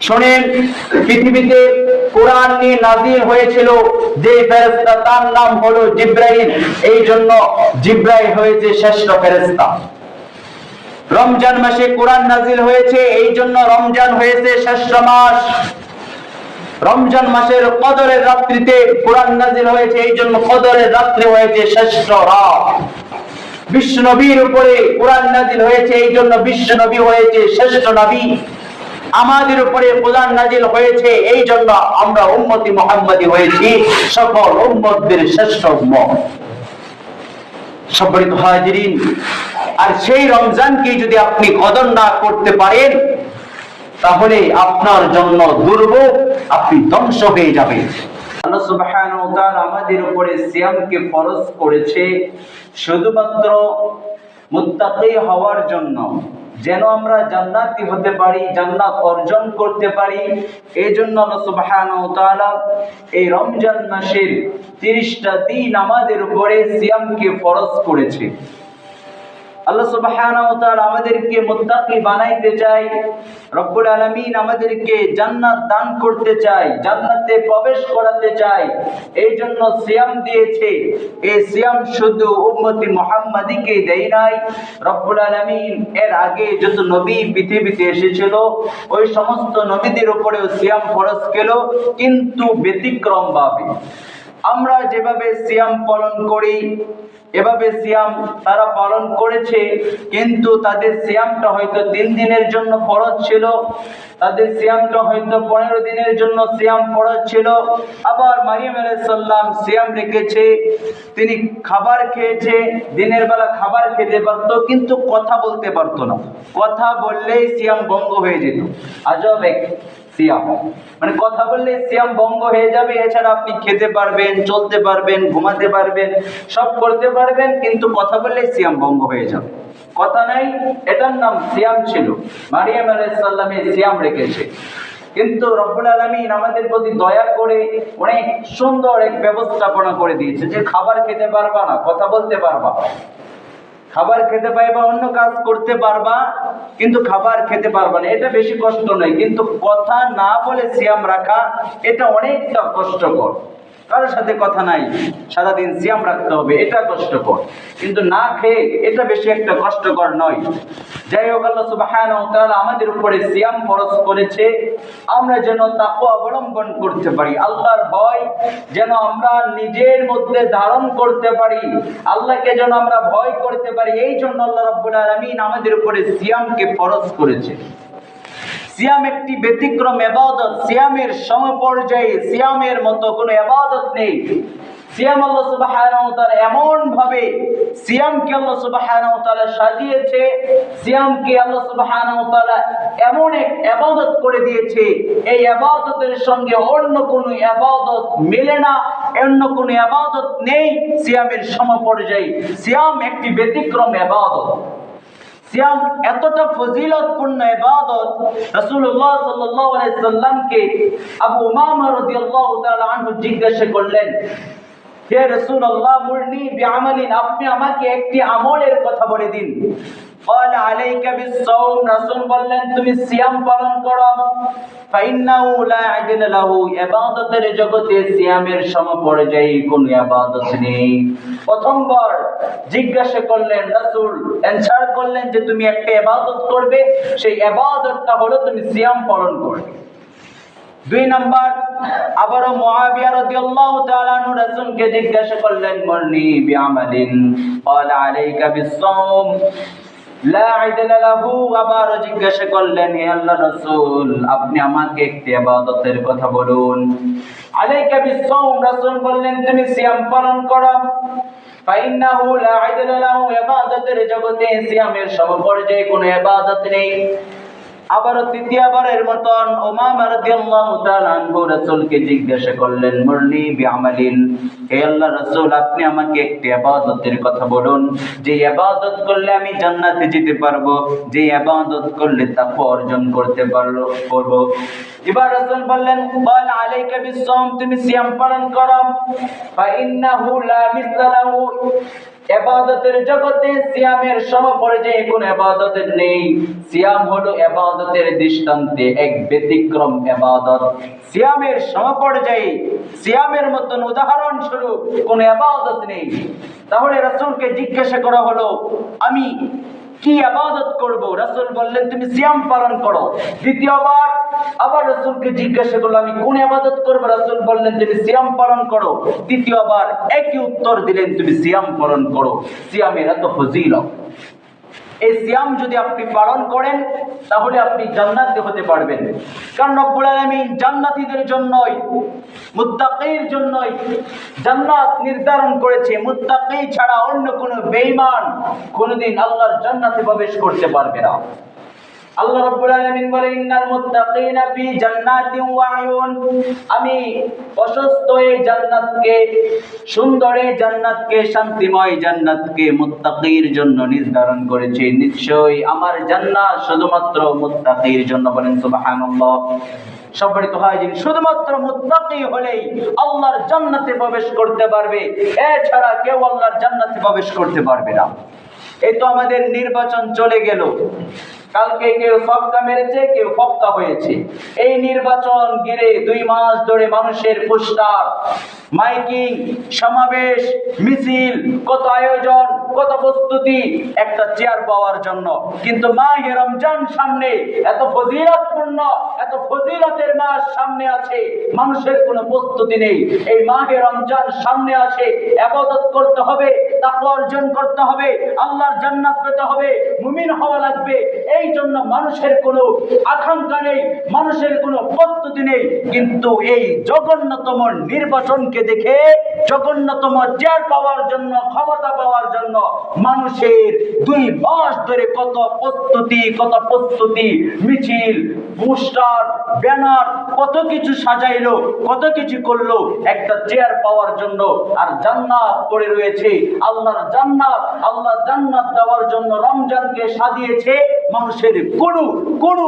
শোনেন, পৃথিবীতে কোরআন নিয়ে নাজিল হয়েছিল যে ফেরেশতা, তার নাম হলো জিবরাইল। এই জন্য জিবরাইল হয়েছে শ্রেষ্ঠ ফেরেশতা। রমজান মাসে কোরআন নাজিল হয়েছে, এই জন্য রমজান হয়েছে শ্রেষ্ঠ মাস। রমজান মাসের কদরের রাত্রিতে কোরআন নাজিল হয়েছে, এই জন্য কদরের রাত্রি হয়েছে শ্রেষ্ঠ রাত। বিশ্ব নবীর উপরে কোরআন নাজিল হয়েছে, এই জন্য বিশ্ব নবী হয়েছে শ্রেষ্ঠ নবী। আমাদের উপরে কোরআন নাজিল হয়েছে, এই জন্য আমরা উম্মতি মুহাম্মাদি হয়েছি, সকল উম্মতদের শ্রেষ্ঠ উম্মত। সম্মানিত হাজিরিন, আর সেই রমজানকে যদি আপনি কদর না করতে পারেন, তাহলে আপনার জন্য দুর্ভোগ, আপনি ধ্বংস হয়ে যাবেন। আল্লাহ সুবহানাহু ওয়া তাআলা আমাদের উপরে সিয়ামকে ফরজ করেছে শুধুমাত্র মুত্তাকি হওয়ার জন্য, যেন আমরা জান্নাতি হতে পারি, জান্নাত অর্জন করতে পারি। এই জন্য আল্লাহ সুবহানাহু ওয়া তাআলা এই রমজান মাসের 30টা দিন আমাদের উপরে সিয়ামকে ফরজ করেছে। আল্লাহ সুবহানাহু ওয়া তাআলা আমাদেরকে মুত্তাকি বানাইতে চায়, রব্বুল আলামিন আমাদেরকে জান্নাত দান করতে চায়, জান্নাতে প্রবেশ করাতে চায়। এই জন্য সিয়াম দিয়েছে। এই সিয়াম শুধু উম্মতি মুহাম্মাদিকে দেয় নাই, রব্বুল আলামিন এর আগে যত নবী পৃথিবীতে এসেছিল ওই সমস্ত নবীদের উপরেও সিয়াম ফরজ করলো, কিন্তু ব্যতিক্রম ভাবে। আমরা যেভাবে সিয়াম পালন করি এভাবে সিয়াম তারা পালন করেছে, কিন্তু তাদের সিয়ামটা হয়তো 3 দিনের জন্য ফরজ ছিল, তাদের সিয়ামটা হয়তো 15 দিনের জন্য সিয়াম ফরজ ছিল। আবার মারিয়াম আলাইহিস সালাম সিয়াম রেখেছে, তিনি খাবার খেয়েছে, দিনের বেলা খাবার খেতে পারত, কিন্তু কথা বলতে পারতো না। কথা বললেই সিয়াম ভঙ্গ হয়ে যেত। আজব এক সিয়াম, মানে কথা বললে সিয়াম ভঙ্গ হয়ে যাবে। এছাড়া আপনি খেতে পারবেন, চলতে পারবেন, ঘুমাতে পারবেন, সব করতে পারবেন, কিন্তু কথা বললে সিয়াম ভঙ্গ হয়ে যাবে। কথা নাই, এটার নাম সিয়াম ছিল। মারিয়াম আলাইহিস সালামে সিয়াম রেখেছে, কিন্তু রব্বুল আলামিন আমাদের প্রতি দয়া করে অনেক সুন্দর এক ব্যবস্থাপনা করে দিয়েছে যে খাবার খেতে পারবা না, কথা বলতে পারবা। খাবার খেতে পারবা, অন্য কাজ করতে পারবা, কিন্তু খাবার খেতে পারবা না। এটা বেশি কষ্ট নয়, কিন্তু কথা না বলে সিয়াম রাখা এটা অনেকটা কষ্টকর। কারোর সাথে কথা নাই, সারাদিন সিয়াম রাখতে হবে, এটা কষ্টকর। কিন্তু না খেয়ে এটা বেশি একটা কষ্টকর নয়। যাই হোক, আল্লাহ সুবহানাহু ওয়া তাআলা আমাদের উপরে সিয়াম ফরজ করেছে, আমরা যেন তাকওয়া অবলম্বন করতে পারি, আল্লাহর ভয় যেন আমরা নিজের মধ্যে ধারণ করতে পারি, আল্লাহকে যেন আমরা ভয় করতে পারি। এই জন্য আল্লাহ রাব্বুল আলামিন আমাদের উপরে সিয়ামকে ফরজ করেছে। সিয়াম একটি ব্যতিক্রম ইবাদত, সিয়ামের সমপর্যায়ে সিয়ামের মতো কোনো ইবাদত নেই। সিয়াম আল্লাহ সুবহানাহু ওয়া তাআলা এমন ভাবে সিয়ামকে আল্লাহ সুবহানাহু ওয়া তাআলা সাজিয়েছে, সিয়ামকে আল্লাহ সুবহানাহু ওয়া তাআলা এমন এক ইবাদত করে দিয়েছে, এই ইবাদতের সঙ্গে অন্য কোনো ইবাদত মেলে না, অন্য কোনো ইবাদত নেই সিয়ামের সমপর্যায়ে। সিয়াম একটি ব্যতিক্রম ইবাদত। সিয়াম এতটা ফজিলতপূর্ণ ইবাদত, রাসূলুল্লাহ সাল্লাল্লাহু আলাইহি সাল্লামকে আবু উমামা রাদিয়াল্লাহু তাআলা আনহু জিজ্ঞাসা করলেন, হে রাসূলুল্লাহ, মুরনি বিআমালিন, আপনি আমাকে একটি আমলের কথা বলে দিন। ক্বালা আলাইকা বিস-সাওম, রাসূল বললেন তুমি সিয়াম পালন করো। ফাইন্নাহু লা আদিলা লাহু, ইবাদতের জগতে সিয়ামের সমপর্যায়ে কোনো ইবাদত নেই। প্রথমবার জিজ্ঞাসা করলেন রাসূল, অ্যানসার করলেন যে তুমি একটা ইবাদত করবে, সেই ইবাদতটা হলো তুমি সিয়াম পালন করবে। 2 নাম্বার, আবারও মুআবিয়া রাদিয়াল্লাহু তাআলা আনহু রাসূলকে জিজ্ঞাসা করলেন, মুরনি বিআমালিন, ক্বালা আলাইকা বিস-সাওম লা আদিলা লাহু, আবার জিজ্ঞাসা করলেন, হে আল্লাহর রাসূল আপনি আমাকে একটি ইবাদতের কথা বলুন। আলাইকা বিস-সাওম, রাসূল বললেন তুমি সিয়াম পালন করো। ফাইন্নাহু লা আদিলা লাহু, ইবাদতের জগতে সিয়ামের সমপর্যায়ে কোনো ইবাদত নেই। আবার তৃতীয়বারের মতন উমামা রাদিয়াল্লাহু তাআলা আনহু রাসূলকে জিজ্ঞাসা করলেন, মুরনি বিআমালিন, হে আল্লাহর রাসূল আপনি আমাকে একটি ইবাদতের কথা বলুন, যে ইবাদত করলে আমি জান্নাতে যেতে পারবো, যে ইবাদত করলে তাকওয়া অর্জন করতে পারবো। এবার রাসূল বললেন, ক্বাল আলাইকা বিস-সাওম, তুমি সিয়াম পালন করো। ফাইন্নাহু লা মিসলা লাহু, ইবাদতের জগতে সিয়ামের সমপর্যায়ে কোনো ইবাদতের নেই। সিয়াম হলো ইবাদতের দৃষ্টান্তে এক ব্যতিক্রম ইবাদত। সিয়ামের সমপর্যায়ে সিয়ামের মতন উদাহরণস্বরূপ কোনো ইবাদত নেই। তাহলে রাসূলকে জিজ্ঞাসা করা হলো, আমি কি ইবাদত করব? রাসূল বললেন, তুমি সিয়াম পালন করো। দ্বিতীয়বার আবার রাসূলকে জিজ্ঞাসা করলো, আমি কোন ইবাদত করব? রাসূল বললেন, তুমি সিয়াম পালন করো। তৃতীয়বার একই উত্তর দিলেন, তুমি সিয়াম পালন করো। সিয়ামের এত ফজিলত। এই সিয়াম যদি আপনি পালন করেন তাহলে আপনি জান্নাতি হতে পারবেন। কারণ রব্বুল আলামিন জান্নাতীদের জন্যই, মুত্তাকির জন্যই জান্নাত নির্ধারণ করেছে। মুত্তাকি ছাড়া অন্য কোনো বেঈমান কোনোদিন আল্লাহর জান্নাতে প্রবেশ করতে পারবে না। আল্লাহ রাব্বুল আলামিন বলেন, ইন্নাল মুত্তাকিনা ফি জান্নাতিন ওয়া আয়ুন। আমি প্রশস্ত এই জান্নাতকে, সুন্দর এই জান্নাতকে, শান্তিময় জান্নাতকে মুত্তাকির জন্য নির্ধারণ করেছি। নিশ্চয়ই আমার জান্নাত শুধুমাত্র মুত্তাকির জন্য। বলেন সুবহানাল্লাহ। সম্মানিত ভাইজিন, শুধুমাত্র মুত্তাকি হলেই আল্লাহর জান্নাতে প্রবেশ করতে পারবে, এছাড়া কেউ আল্লাহর জান্নাতে প্রবেশ করতে পারবে না। এই তো আমাদের নির্বাচন চলে গেল। কালকে কেউ ফক্কা মেরেছে, কেউ ফক্কা হয়েছে। এই নির্বাচন ঘিরে 2 মাস ধরে মানুষের পোস্টার, মাইকিং, সমাবেশ, মিছিল, কত আয়োজন, কত প্রস্তুতি একটা চেয়ার পাওয়ার জন্য। কিন্তু মাহে রমজান সামনে, এত ফজিলতপূর্ণ, এত ফজিলতের মাস সামনে আছে, মানুষের কোনো প্রস্তুতি নেই। এই মাহে রমজান সামনে আছে, ইবাদত করতে হবে, তাকওয়া অর্জন করতে হবে, আল্লাহর জান্নাত পেতে হবে, মুমিন হওয়া লাগবে। এই জন্য মানুষের কোনো আকাঙ্ক্ষা নেই, মানুষের কোনো প্রস্তুতি নেই। কিন্তু এই জঘন্যতম নির্বাচনকে দেখে, জঘন্যতম চেয়ার পাওয়ার জন্য, ক্ষমতা পাওয়ার জন্য মানুষের 2 মাস ধরে কত প্রস্তুতি, মিছিল, পোস্টার, ব্যানার, কত কিছু সাজাইলো, কত কিছু করলো একটা চেয়ার পাওয়ার জন্য। আর জান্নাত পড়ে রয়েছে, আল্লাহর জান্নাত, আল্লাহ জান্নাত দেওয়ার জন্য রমজানকে সাজিয়েছে। মানুষের কোনো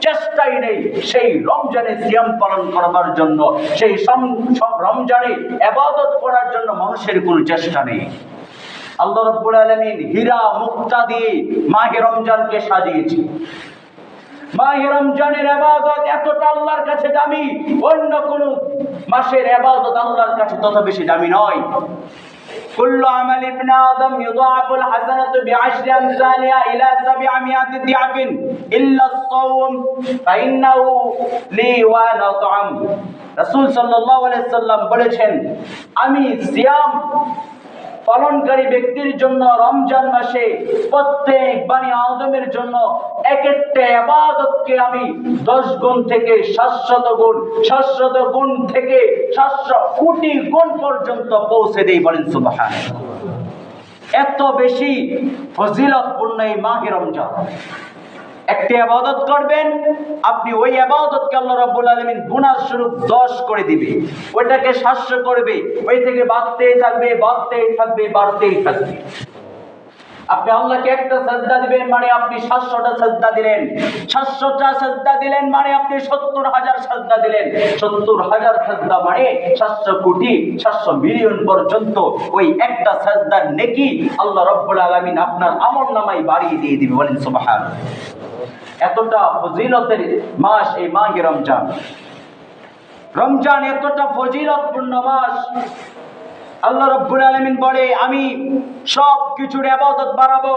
চেষ্টাই নেই সেই রমজানে সিয়াম পালন করবার জন্য, সেই রমজানে ইবাদত করার জন্য মানুষের কোনো চেষ্টা নেই। আল্লাহ রাব্বুল আলামিন হীরা মুক্তা দিয়ে মাহে রমজানকে সাজিয়েছে। মাহে রমজানের ইবাদত এতটা আল্লাহর কাছে দামি, অন্য কোন মাসের ইবাদত আল্লাহর কাছে তত বেশি দামি নয়। কুল্লু আমাল ইবনে আদম ইউদাআফুল হাসানাতু বিআশরি আমসালিহা ইলা 700 দিআফিন ইল্লা আস-সাওম ফাইন্নাহু লি ওয়া আনা আত'আম। রাসূল সাল্লাল্লাহু আলাইহি সাল্লাম বলেছেন, আমি সিয়াম পালনকারী ব্যক্তির জন্য রমজান মাসে প্রত্যেক বনি আদমের জন্য এক একটা ইবাদতকে আমি 10 গুণ থেকে 700 গুণ থেকে 700 কোটি গুণ পর্যন্ত পৌঁছে দেই। বলেন সুবহানাল্লাহ। এত বেশি ফজিলতপূর্ণ এই মাহে রমজান। একটা ইবাদত করবেন, আপনি ওই ইবাদতকে আল্লাহ রাব্বুল আলামিন গুনাহ স্বরূপ 10 করে দিবে, ওইটাকে 700 করবে, ওই থেকে বাড়তেই থাকবে। আপনি আল্লাহকে একটা সাজদা দিবেন মানে আপনি 700টা সাজদা দিলেন, 700টা সাজদা দিলেন মানে আপনি 70,000 সাজদা দিলেন, 70,000 সাজদা মানে 700 কোটি 700 মিলিয়ন পর্যন্ত ওই একটা সাজদার নেকি আল্লাহ রাব্বুল আলামিন আপনার আমলনামায় বাড়িয়ে দিয়ে দিবে। বলেন সুবহানাল্লাহ। এতটা ফজিলতের মাস এই মাহে রমজান। রমজান এতটা ফজিলতপূর্ণ মাস। আল্লাহ রাব্বুল আলামিন বলে, আমি সব কিছুর ইবাদত বাড়াবো।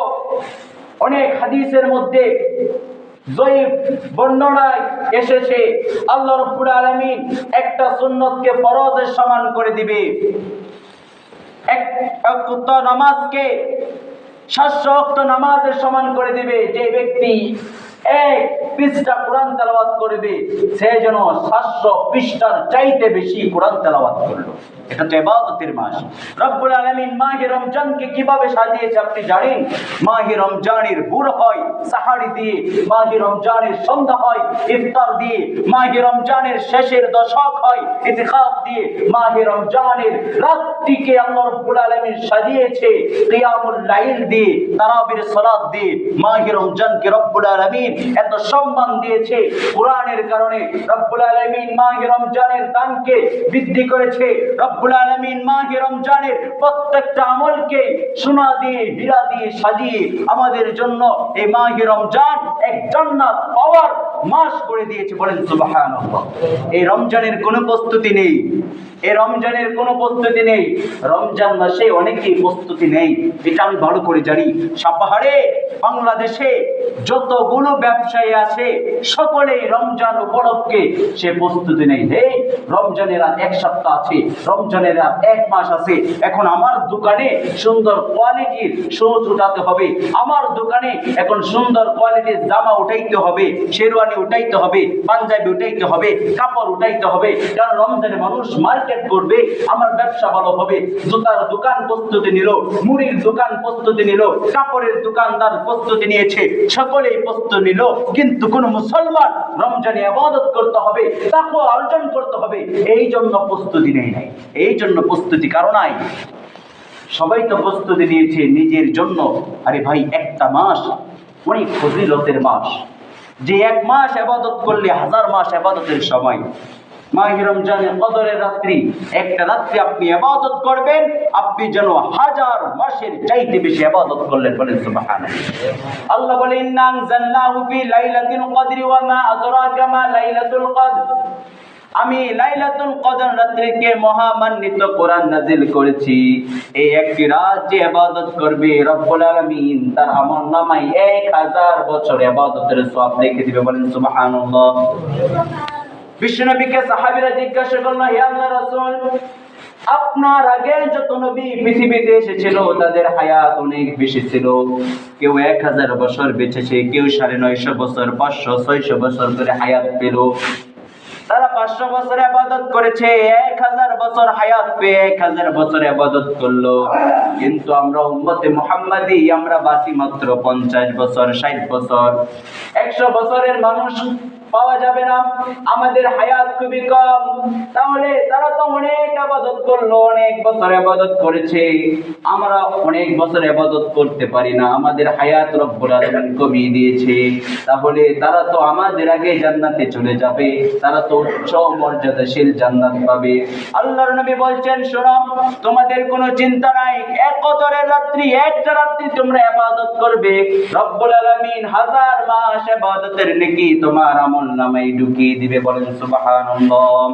অনেক হাদিসের মধ্যে জয়ীফ বর্ণনায় এসেছে, আল্লাহ রাব্বুল আলামিন একটা সুন্নতকে ফরজের সমান করে দিবে, এক ওয়াক্ত নামাজকে 700 ওয়াক্ত নামাজের সমান করে দিবে। যে ব্যক্তি 1 পৃষ্ঠা কোরআন তেলাওয়াত করবে, সে যেন 700 পৃষ্ঠার চাইতে বেশি কোরআন তেলাওয়াত করলো। এটা তো ইবাদতের মাস। রব্বুল আলামিন মাহে রমজানকে কিভাবে সাজিয়েছে আপনি জানেন? মাহে রমজানের ভোর হয় সাহারি দিয়ে, মাহে রমজানের সন্ধ্যা হয় ইফতার দিয়ে, মাহে রমজানের শেষের দশক হয় ইতিকাফ দিয়ে, মাহে রমজানের রাতটিকে আল্লাহ রব্বুল আলামিন সাজিয়েছে কিয়ামুল লাইল দিয়ে, তারাবির সালাত দিয়ে। মাহে রমজানকে রব্বুল আলামিন এত সম্মান দিয়েছে কোরআনের কারণে। রব্বুল আলামিন মাহে রমজানের দানকে বৃদ্ধি করেছে। রব্বুল আলামিন মাহে রমজানের প্রত্যেকটা আমলকে সোনা দিয়ে হীরা দিয়ে সাজিয়ে আমাদের জন্য এই মাহে রমজান এক জান্নাত পাওয়ার মাস করে দিয়েছে। বলেন সুবহানাল্লাহ। এই রমজানের কোনো প্রস্তুতি নেই, এই রমজানের কোনো প্রস্তুতি নেই। রমজান মাসে অনেকেই প্রস্তুতি নেই, এটা আমি ভালো করে জানি। সাপাহারে বাংলাদেশে যতগুলো ব্যবসায়ী আছে সকলেই রমজান উপলক্ষে সে প্রস্তুতি নেই। হে, রমজানের আর এক সপ্তাহ আছে, রমজানের আর এক মাস আছে। এখন আমার দোকানে সুন্দর কোয়ালিটির শুজ উঠাতে হবে, আমার দোকানে এখন সুন্দর কোয়ালিটির জামা উঠাইতে হবে, শেরওয়ানি উঠাইতে হবে, পাঞ্জাবি উঠাইতে হবে, কাপড় উঠাইতে হবে। কারণ রমজানে মানুষ মার্কেট করবে, আমার ব্যবসা ভালো হবে। জুতার দোকান প্রস্তুতি নিল, মুড়ির দোকান প্রস্তুতি নিল, কাপড়ের দোকানদার প্রস্তুতি নিয়েছে, সকলেই প্রস্তুতি নিল। কিন্তু কোন মুসলমান রমজানে ইবাদত করতে হবে, তাকওয়া অর্জন করতে হবে, এই জন্য প্রস্তুতি নেই নাই, এই জন্য প্রস্তুতি কারো নাই। সবাই তো প্রস্তুতি নিয়েছে নিজের জন্য। আরে ভাই, একটা মাস অনেক ফজিলতের মাস, যে এক মাস ইবাদত করলে হাজার মাস ইবাদতের সময়। মাহে রমজানের কদরের রাত্রি, একটা রাত্রি আপনি ইবাদত করবেন, আপনি যেন হাজার মাসের চাইতে বেশি ইবাদত করলেন। বলেন সুবহানাল্লাহ। আল্লাহ বলেন, ইন্না আনজালনাহু ফি লাইলাতিল কদরি ওয়া মা আদরাকা মা লাইলাতুল কদর। আমি লাইলাতুল কদর রাত্রিকে মহামান্বিত কোরআন নাজিল করেছি। এই একটি রাত যে ইবাদত করবে, রব্বুল আলামিন তার আমলনামায় 1000 বছর ইবাদতের সওয়াব লিখে দিবে। বলেন সুবহানাল্লাহ। বিশ্বনবীকে সাহাবীরা জিজ্ঞাসা করলো, হে আল্লাহর রাসূল, আপনার আগে যত নবী পৃথিবীতে এসেছিল তাদের হায়াত অনেক বেশি ছিল। কেউ 1000 বছর বেঁচেছে, কেউ 950 বছর, 500 600 বছর ধরে হায়াত পেল। তারা 500 বছর ইবাদত করেছে, 1000 বছর হায়াত পেয়ে 1000 বছর ইবাদত করলো। কিন্তু আমরা উম্মতে মুহাম্মাদি, আমরা বাঁচি মাত্র 50 বছর, 60 বছর। 100 বছরের মানুষ পাওয়া যাবে না, আমাদের হায়াত খুবই কম। তাহলে তারা তো অনেক ইবাদত করলো, অনেক বছর ইবাদত করেছে, আমরা অনেক বছর ইবাদত করতে পারি না, আমাদের হায়াত রব্বুল আলামিন কমিয়ে দিয়েছে। তাহলে তারা তো আমাদের আগে জান্নাতে চলে যাবে, তারা তো উচ্চ মর্যাদাশীল জান্নাত পাবে। আল্লাহর নবী বলছেন, শোনো, তোমাদের কোনো চিন্তা নাই, এক কদরের রাত্রি, একটা রাত্রি তোমরা ইবাদত করবে, রব্বুল আলামিন 1000 মাস ইবাদতের নেকি তোমার আমলনামায় ঢুকিয়ে দিবে। বলেন সুবহানাল্লাহ।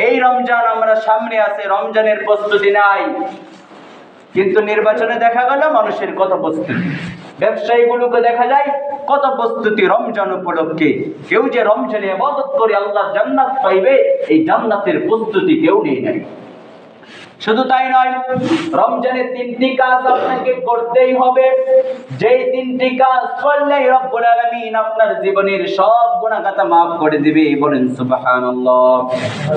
এই রমজান আমরা সামনে আছে, রমজানের প্রস্তুতি নাই। কিন্তু নির্বাচনে দেখা গেল মানুষের কত প্রস্তুতি, ব্যবসায়ীগুলোকে দেখা যায় কত প্রস্তুতি রমজান উপলক্ষে। কেউ যে রমজানে ইবাদত করে আল্লাহর জান্নাত পাইবে, এই জান্নাতের প্রস্তুতি কেউ নেই নাই। শুধু তাই নয়, রমজানের 3টি কাজ আপনাকে করতেই হবে। যেই 3টি কাজ করলে রব্বুল আলামিন আপনার জীবনের সব গুনাহগাতা maaf করে দিবে। বলেন সুবহানাল্লাহ।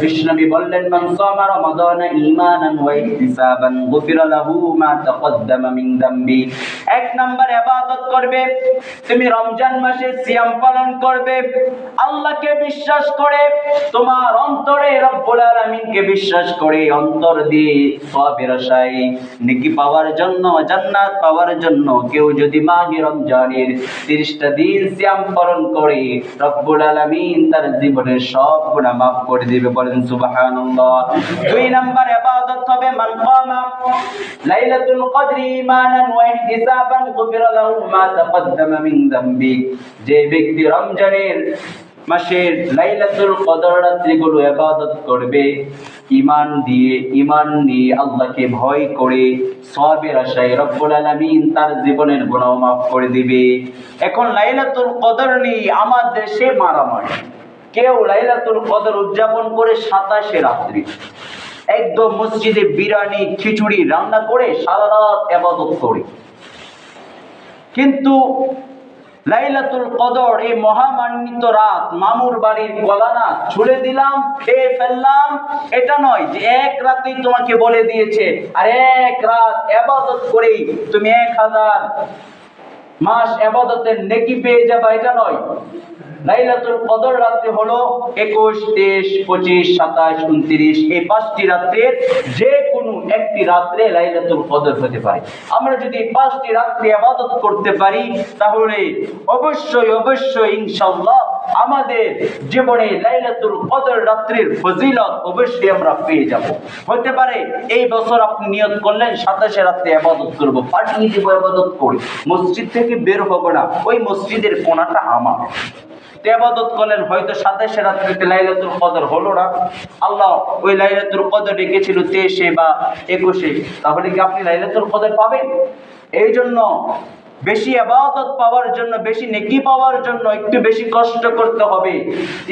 বিশ্বনবী বললেন, মান সামা রমাদানা ঈমানান ওয়া ইহতিসাবান গুফিরা লাহু মা তাকদ্দামা মিন যামবি। 1 নাম্বার ইবাদত করবে, তুমি রমজান মাসে সিয়াম পালন করবে, আল্লাহকে বিশ্বাস করে, তোমার অন্তরে রব্বুল আলামিনকে বিশ্বাস করে, অন্তর দিয়ে সওয়াবের আশায়, নেকি পাওয়ার জন্য, জান্নাত পাওয়ার জন্য কেউ যদি মাহে রমজানের 30টা দিন সিয়াম পালন করে, রব্বুল আলামিন তার জীবনের সব গুনাহ maaf করে দিবে। বলেন সুবহানাল্লাহ। 2 নাম্বার ইবাদত হবে, মান কামা লাইলাতুল কদরি ঈমানান ওয়া ইহতিসাবান গুফিরা লাহু মা তাকদ্দামা মিন যামবি। যে ব্যক্তি রমজানের মাসের লাইলাতুল কদর রাত্রিগুলো ইবাদত করবে, ঈমান নিয়ে আল্লাহকে ভয় করে, সওয়াবের আশায়, রব্বুল আলামিন তার জীবনের গুনাহ maaf করে দিবে। এখন লাইলাতুল কদর নিয়ে আমার দেশে মারামারি। কেউ লাইলাতুল কদর উদযাপন করে 27 রাত্রি, একদম মসজিদে বিরিয়ানি খিচুড়ি রান্না করে সারা রাত ইবাদত করে। কিন্তু লাইলাতুল কদর, এই মহামান্বিত রাত, মামুর বাড়ির গলানা ছুঁড়ে দিলাম, খেয়ে ফেললাম, এটা নয় যে এক রাতেই তোমাকে বলে দিয়েছে আর এক রাত ইবাদত করেই তুমি 1000 মাস ইবাদতের নেকি পেয়ে যাবে, এটা নয়। লাইলাতুল কদর রাত্রি হলো 21, 23, 25, 27, 29, এই 5টি রাত্রের যে কোনো একটি রাত্রে লাইলাতুল কদর হতে পারে। আমরা যদি 5টি রাত্রি ইবাদত করতে পারি তাহলে অবশ্যই ইনশাআল্লাহ আমাদের জীবনে লাইলাতুল কদর রাত্রির ফজিলত অবশ্যই আমরা পেয়ে যাব। হতে পারে এই বছর আপনি নিয়ত করলেন 27 রাত্রি ইবাদত করব, পাঠিয়ে দিব ইবাদত করে, মসজিদ থেকে বের হব না, ওই মসজিদের কোণাটা আমার। ইবাদত করলেন, হয়তো 27 রাত্রিতে লাইলাতুল কদর হলো না, আল্লাহ ওই লাইলাতুল কদর রেখেছিল 23 বা 21, তাহলে কি আপনি লাইলাতুল কদর পাবেন? এই জন্য বেশি ইবাদত পাওয়ার জন্য, বেশি নেকি পাওয়ার জন্য একটু বেশি কষ্ট করতে হবে।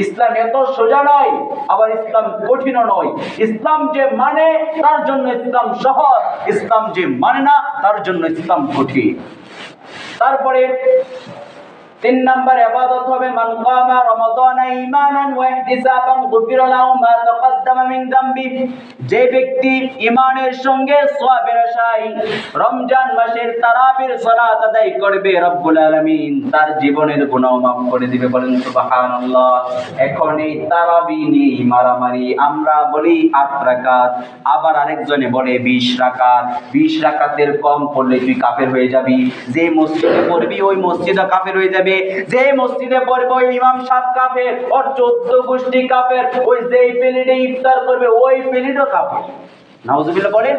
ইসলাম এত সোজা নয়, আবার ইসলাম কঠিনও নয়। ইসলাম যে মানে তার জন্য ইসলাম সহজ, ইসলাম যে মানে না তার জন্য ইসলাম কঠিন। তারপরে 3 নম্বর ইবাদত হবে মান কামা রমাদানা ঈমানান ওয়া ইহতিসাবান গুফিরা লাহু মা তাকদ্দামা মিন যামবি। যে ব্যক্তি ঈমানের সঙ্গে সওয়াবের আশায় রমজান মাসের তারাবির সালাত আদায় করবে, রব্বুল আলামিন তার জীবনের গুনাহ মাফ করে দিবে। বলেন সুবহানাল্লাহ। এখন এই তারাবি নিয়ে মারামারি, আমরা বলি 8 রাকাত, আবার আরেকজনে বলে 20 রাকাত। 20 রাকাতের কম পড়লে তুই কাফের হয়ে যাবি, যে মসজিদে পড়বি ওই মসজিদে কাফের হয়ে যাবে, যে মসজিদে পড়বে ওই ইমাম সাহেব কাফের, ওর 14 গোষ্ঠী কাফের, ওই যেই প্লেটে ইফতার করবে ওই প্লেটও কাফের। নাউজুবিল্লাহ বলেন।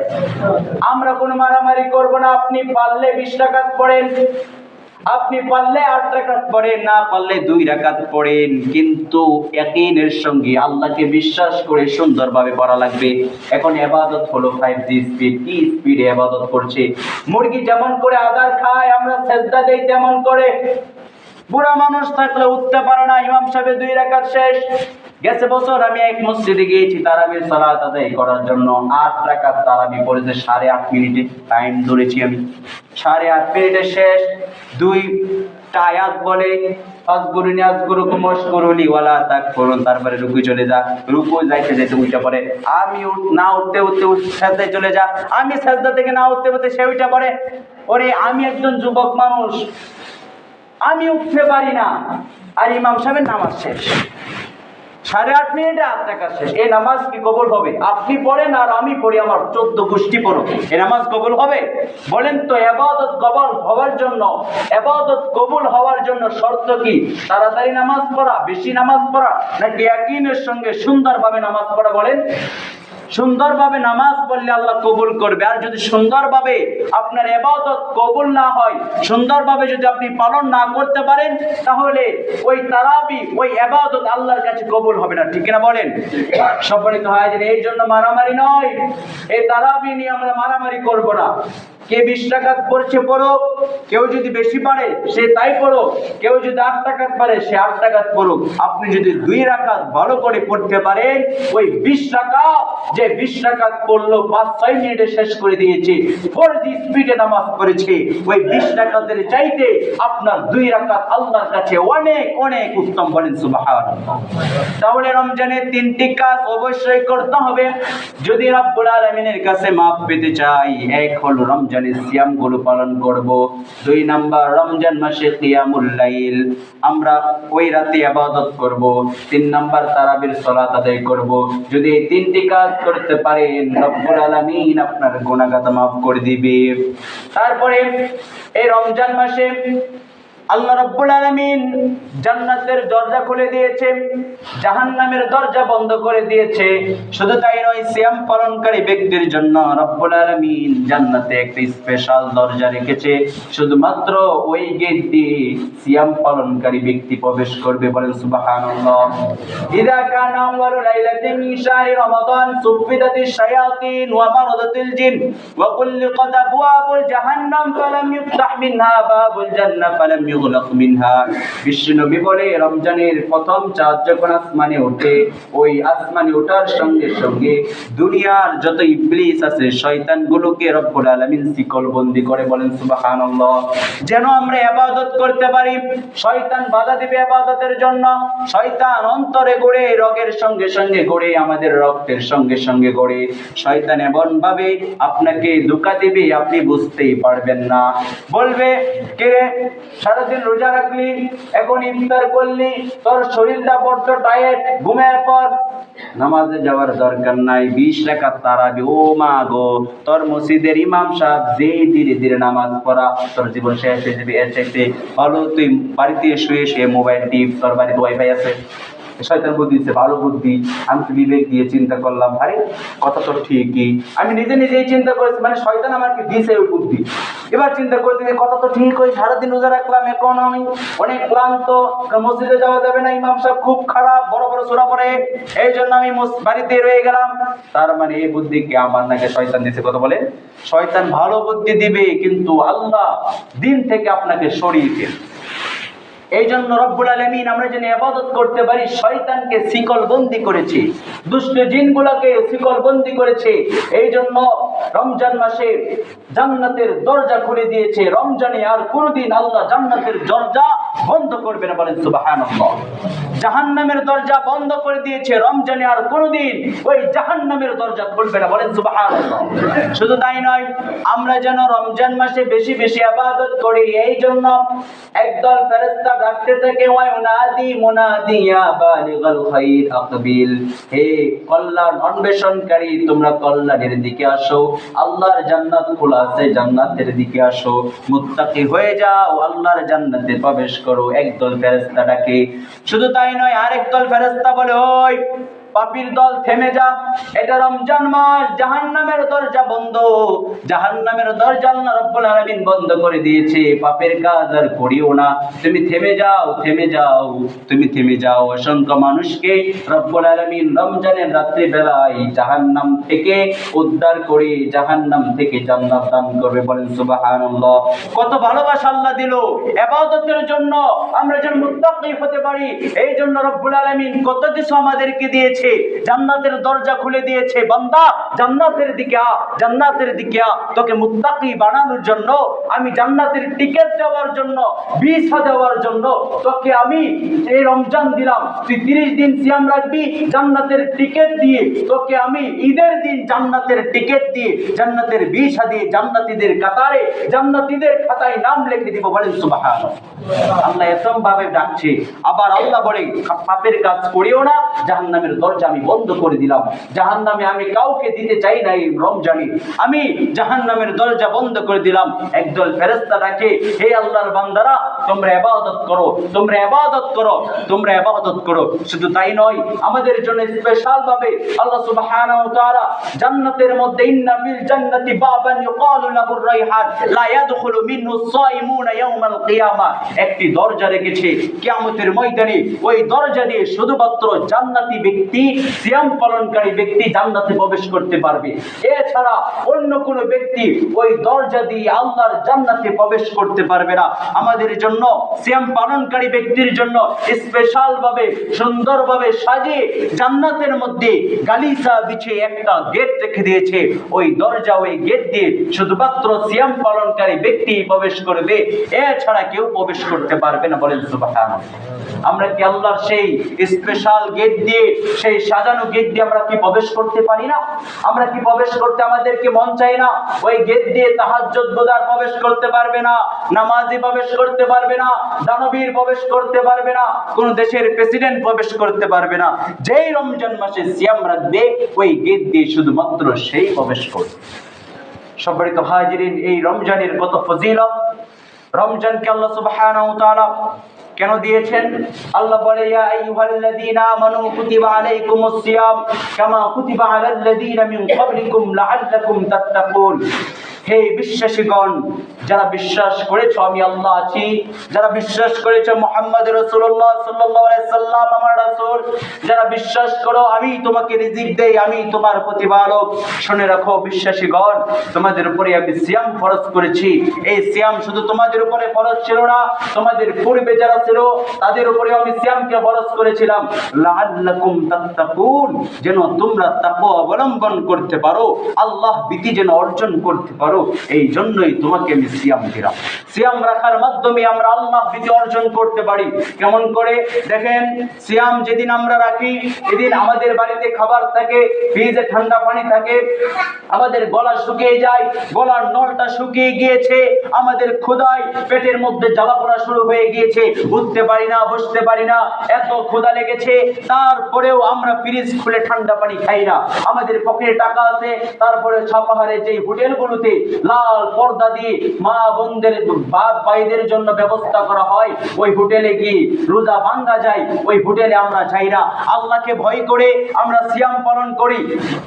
আমরা কোনো মারামারি করব না। আপনি পারলে 20 রাকাত পড়েন, আপনি পারলে 8 রাকাত পড়েন, না পারলে 2 রাকাত পড়েন, কিন্তু ইয়াকিনের সঙ্গে আল্লাহকে বিশ্বাস করে সুন্দরভাবে পড়া লাগবে। এখন ইবাদত হলো 5G স্পিড, কি স্পিডে ইবাদত করছে। মুরগি যেমন করে আদার খায়, আমরা সিজদা দেই তেমন করে। বুড়া মানুষ থাকলে উঠতে পারে না, ইমাম সাহেব 2 রাকাত শেষ। গেছে বছর আমি এক মসজিদে গিয়েছি তারাবির সালাত আদায় করার জন্য, 8 রাকাত তারাবি পড়েছে 8.5 মিনিটে, টাইম ধরেছি আমি, 8.5 মিনিটে শেষ। 2টা আয়াত বলে ফাজগুরুনি আযকুরুকুম ওয়াশকুরুলি ওয়ালা তাকফুরুন, তারপরে রুকু চলে যা, রুকু যাইতে যাইতে উঠে পড়ে, আমি না উঠতে সাজদায় চলে যা, আমি সাজদা থেকে না উঠতে সে উঠে পড়ে। ওরে আমি একজন যুবক মানুষ, আমি উঠতে পারি না, আর ইমাম সাহেবের নামাজ শেষ, 8.5 মিনিটে 8 রাকাত শেষ। এই নামাজ কি কবুল হবে? আপনি পড়েন আর আমি পড়ি, আমার 14 গোষ্ঠী পড়ো, এই নামাজ কবুল হবে? বলেন তো। ইবাদত কবুল হওয়ার জন্য শর্ত কি? তাড়াতাড়ি নামাজ পড়া, বেশি নামাজ পড়া, নাকি ইয়াকিনের সঙ্গে সুন্দরভাবে নামাজ পড়া? বলেন। সুন্দরভাবে নামাজ পড়লে আল্লাহ কবুল করবে। আর যদি সুন্দরভাবে আপনার ইবাদত কবুল না হয়, সুন্দরভাবে যদি আপনি পালন না করতে পারেন, তাহলে ওই তারাবি, ওই ইবাদত আল্লাহর কাছে কবুল হবে না। ঠিক না বলেন? সম্মানিত হাজির, এই জন্য মারামারি নয়, এই তারাবি নিয়ে আমরা মারামারি করব না। কে 20 রাকাত পড়ছে পড়ো, কেউ যদি বেশি পারে সে তাই পড়ো, কেউ যদি 8 রাকাত পারে সে 8 রাকাত পড়ুক। আপনি যদি 2 রাকাত ভালো করে পড়তে পারেন, ওই 20 রাকাত, যে 20 রাকাত পড়লো 5-6 মিনিটে শেষ করে দিয়েছে, 4G স্পিডে নামাজ পড়েছে, ওই 20 রাকাতের চাইতে আপনার 2 রাকাত আল্লাহর কাছে অনেক অনেক উত্তম। বলেন সুবহানাল্লাহ। তাহলে রমজানের 3টি কাজ অবশ্যই করতে হবে যদি রব্বুল আলামিনের কাছে মাফ পেতে চাই। এক হলো রমজানের সিয়াম গুলো পালন করব। 2 নাম্বার রমজান মাসে কিয়ামুল লাইল, আমরা ওই রাতে ইবাদত করব। 3 নাম্বার তারাবির সালাত আদায় করব। যদি এই 3টি কাজ করতে পারেন, রব্বুল আলামিন আপনার গুনাহগাতা মাফ করে দিবে। তারপরে এই রমজান মাসে আল্লাহ রাব্বুল আলামিন জান্নাতের দরজা খুলে দিয়েছে, জাহান্নামের দরজা বন্ধ করে দিয়েছে। শুধু তাই নয়, সিয়াম পালনকারী ব্যক্তির জন্য রাব্বুল আলামিন জান্নাতে একটা স্পেশাল দরজা রেখেছে, শুধুমাত্র ওই গেট দিয়ে সিয়াম পালনকারী ব্যক্তি প্রবেশ করবে। বলেন সুবহানাল্লাহ। ইযা কানা আউয়ালু লাইলাতিন মিন শাহরি রমাদান সুফিদাতিশ শায়াতিন ওয়া মারাদাতিল জিন ওয়া কুল্লিকাত আবওয়াবুল জাহান্নাম ফালাম ইফতাহ মিনহা বাবুল জান্নাহ ফালাম বিশ্বনবী বলে, রমজানের প্রথম চাঁদ যখন আসমানে ওঠে, ওই আসমানে ওঠার সঙ্গে সঙ্গে দুনিয়ার যত ইবলিস আছে, শয়তান গুলোকে রব্বুল আলামিন শিকলবন্দি করে। বলেন সুবহানাল্লাহ। যেন আমরা ইবাদত করতে পারি, শয়তান বাধা দিবে ইবাদতের জন্য। শয়তান অন্তরে গড়ে, রগের সঙ্গে সঙ্গে গড়ে, আমাদের রক্তের সঙ্গে সঙ্গে গড়ে। শয়তান এমন ভাবে আপনাকে ধোঁকা দিবে, আপনি বুঝতেই পারবেন না। বলবে, কে সারা সারাদিন রোজা রাখলি, এখন ইফতার করলি, তোর শরীরটা বড্ড টায়ার্ড, ঘুমিয়ে পড়, নামাজে যাওয়ার দরকার নাই, 20 রাকাত তারাবি। ও মা গো, তোর মসজিদের ইমাম সাহেব যে ধীরে ধীরে নামাজ পড়া, তোর জীবন শেষ হয়ে যাবে। এর চাইতে ভালো তুই বাড়িতে শুয়ে শুয়ে মোবাইল টিপ, তোর বাড়িতে ওয়াইফাই আছে। শয়তান বুদ্ধি দিচ্ছে, ভালো বুদ্ধি। আমি তো বিবেক দিয়ে চিন্তা করলাম, আরে কথা তো ঠিকই, আমি নিজে নিজেই চিন্তা করেছি, মানে শয়তান আমাকে দিয়েছে ওই বুদ্ধি। এবার চিন্তা করতে কথা তো ঠিক, ওই সারাদিন রোজা রাখলাম, এখন আমি অনেক ক্লান্ত, মসজিদে যাওয়া যাবে না, ইমাম সাহেব খুব খারাপ, বড় বড় সূরা পড়ে, এই জন্য আমি বাড়িতে রয়ে গেলাম। তার মানে এই বুদ্ধি কে আমার নাকি শয়তান দিয়েছে? কথা বলে, শয়তান ভালো বুদ্ধি দিবে, কিন্তু আল্লাহ দিন থেকে আপনাকে সরিয়ে দেন। এই জন্য রব্বুল আলামিন আমরা যেন ইবাদত করতে পারি, শয়তানকে শিকল বন্দি করেছে, দুষ্ট জিনগুলোকে শিকল বন্দি করেছে। এই জন্য রমজান মাসে জান্নাতের দরজা খুলে দিয়েছে। রমজানে আর কোনোদিন আল্লাহ জান্নাতের দরজা বন্ধ করবে না, বলেন সুবহানাল্লাহ। জাহান্নামের দরজা বন্ধ করে দিয়েছে, রমজানে আর কোনোদিন ওই জাহান্নামের দরজা খুলবে না, বলেন সুবহানাল্লাহ। শুধু তাই নয়, আমরা যেন রমজান মাসে বেশি বেশি ইবাদত করি। এই জন্য একদল ফেরেশতা ডাকতে থাকে, ওয়া ইউনাদি মুনাদি ইয়া বালিগাল খাইর আকবিল, হে কল্যাণ অন্বেষণকারী, তোমরা কল্যাণের দিকে আসো, আল্লাহর জান্নাত খোলা আছে, জান্নাতের দিকে আসো, মুত্তাকি হয়ে যাও, আল্লাহর জান্নাতে প্রবেশ করো। একদল ফেরেশতা ডাকে। শুধু তাই নয়, আরেকদল ফেরেশতা বলে, ওই পাপীর দল থেমে যা, এটা রমজান মাস, জাহান্নামের দরজা বন্ধ, জাহান্নামের দরজা আল্লাহ রাব্বুল আলামিন বন্ধ করে দিয়েছে, পাপের কাজ আর করিও না, তুমি থেমে যাও, থেমে যাও, তুমি থেমে যাও। অসংখ্য মানুষকে রব্বুল আলামিন রমজানের রাত্রি বেলায় জাহান্নাম থেকে উদ্ধার করে জাহান্নাম থেকে জান্নাত দান করবে, বলেন সুবহানাল্লাহ। কত ভালোবাসা আল্লাহ দিল ইবাদতের জন্য, আমরা যেন মুত্তাকি হতে পারি। এই জন্য রব্বুল আলামিন কত কিছু আমাদেরকে দিয়েছে, জান্নাতের দরজা খুলে দিয়েছে। বান্দা জান্নাতের দিকে আ, জান্নাতের দিকে আ, তোকে মুত্তাকি বানানোর জন্য, আমি জান্নাতের টিকিট দেওয়ার জন্য, ভিসা দেওয়ার জন্য তোকে আমি এই রমজান দিলাম। তুই 30 দিন সিয়াম রাখবি, জান্নাতের টিকিট দিয়ে তোকে আমি ঈদের দিন জান্নাতের টিকিট দিয়ে, জান্নাতের ভিসা দিয়ে, জান্নাতীদের কাতারে, জান্নাতীদের খাতায় নাম লিখে দিব, বলেন সুবহানাল্লাহ। আল্লাহ এরকম ভাবে ডাকছে। আবার আল্লাহ বলে, পাপের কাজ করিও না, জাহান্নামের দরজা আমি বন্ধ করে দিলাম, জাহান্নামে আমি কাউকে দিতে চাই না। এই রমজানে আমি জাহান্নামের দরজা বন্ধ করে দিলাম। একদল ফেরেশতা ডাকে, হে আল্লাহর বান্দারা, তোমরা ইবাদত করো, তোমরা ইবাদত করো, তোমরা ইবাদত করো। শুধু তাই নয়, আমাদের জন্য স্পেশাল ভাবে আল্লাহ সুবহানাহু ওয়া তাআলা জান্নাতের মধ্যে, ইন্না ফিল জান্নাতি বাবান ইউকালু লাহুর রাইহান লা ইয়াদখুলু মিনহু সাইমুনা ইয়াওমাল কিয়ামা, একটি দরজা রেখেছে কিয়ামতের ময়দানে। ওই দরজা দিয়ে শুধুমাত্র জান্নাতি ব্যক্তি, সিয়াম পালনকারী ব্যক্তি জান্নাতে প্রবেশ করতে পারবে। এছাড়া অন্য কোন ব্যক্তি ওই দরজা দিয়ে আল্লাহর জান্নাতে প্রবেশ করতে পারবে না। আমাদের জন্য, সিয়াম পালনকারী ব্যক্তির জন্য স্পেশাল ভাবে, সুন্দর ভাবে সাজিয়ে জান্নাতের মধ্যে গালিচা বিছিয়ে একটা গেট রেখে দিয়েছে। ওই দরজা, ওই গেট দিয়ে শুধুমাত্র সিয়াম পালনকারী ব্যক্তি প্রবেশ করবে, এছাড়া কেউ প্রবেশ করতে পারবে না, বলেন সুবহানাল্লাহ। আমরা কি আল্লাহর সেই স্পেশাল গেট দিয়ে, সেই সাজানো গেট দিয়ে আমরা কি প্রবেশ করতে পারি না? আমরা কি প্রবেশ করতে আমাদেরকে মন চাই না? ওই গেট দিয়ে তাহাজ্জুদ গুজার প্রবেশ করতে পারবে না, নামাজি প্রবেশ করতে পারবে না, দানবীর প্রবেশ করতে পারবে না, কোন দেশের প্রেসিডেন্ট প্রবেশ করতে পারবে না। যেই রমজান মাসে সিয়াম রাখবে, ওই গেট দিয়ে শুধুমাত্র সেই প্রবেশ করবে। সম্মানিত হাজিরিন, এই রমজানের কত ফজিলত! রমজানকে আল্লাহ সুবহানাহু ওয়া তাআলা কেন দিয়েছেন? আল্লাহ বলে, ইয়া আইয়ুহাল্লাযীনা আমানু কুতিবা আলাইকুমুস সিয়াম কামা কুতিবা আলাল্লাযীনা মিন ক্বাবলিকুম লাআল্লাকুম তাত্তাকুন। হে বিশ্বাসীগণ, যারা বিশ্বাস করেছো আমি আল্লাহ আছি, যারা বিশ্বাস করেছো মুহাম্মদ রাসূলুল্লাহ সাল্লাল্লাহু আলাইহি সাল্লাম আমার রাসূল, যারা বিশ্বাস করো আমি তোমাকে রিজিক দেই, আমি তোমার প্রতিপালক, শুনে রাখো বিশ্বাসীগণ, তোমাদের উপরে আমি সিয়াম ফরজ করেছি। এই সিয়াম শুধু তোমাদের উপরে ফরজ ছিল না, তোমাদের পূর্বে যারা ছিল তাদের উপরে আমি সিয়ামকে ফরজ করেছিলাম, লাআল্লাকুম তাত্তাকুন, যেন তোমরা তাকওয়া অবলম্বন করতে পারো, আল্লাহ ভীতি যেন অর্জন করতে পারো। এই জন্যই তোমাকে আমি সিয়াম দিলাম। সিয়াম রাখার মাধ্যমে আমরা আল্লাহ ভীতি অর্জন করতে পারি। কেমন করে? দেখেন, সিয়াম যেদিন আমরা রাখি, এদিন আমাদের বাড়িতে খাবার থাকে, ফ্রিজে ঠান্ডা পানি থাকে, আমাদের গলা শুকিয়ে যায়, গলার নলটা শুকিয়ে গিয়েছে, আমাদের ক্ষুধায় পেটের মধ্যে জ্বালা পোড়া শুরু হয়ে গিয়েছে, উঠতে পারি না, বসতে পারি না, এত ক্ষুধা লেগেছে, তারপরেও আমরা ফ্রিজ খুলে ঠান্ডা পানি খাই না। আমাদের পকেটে টাকা আছে, তারপরে সাপাহারে যে হোটেলগুলোতে লাল পর্দা দিয়ে মা বোনদের বাপ ভাইদের জন্য ব্যবস্থা করা হয়, ওই হোটেলে গিয়ে রোজা ভাঙ্গা যায়, ওই হোটেলে আমরা যাই না। আল্লাহকে ভয় করে আমরা সিয়াম পালন করি।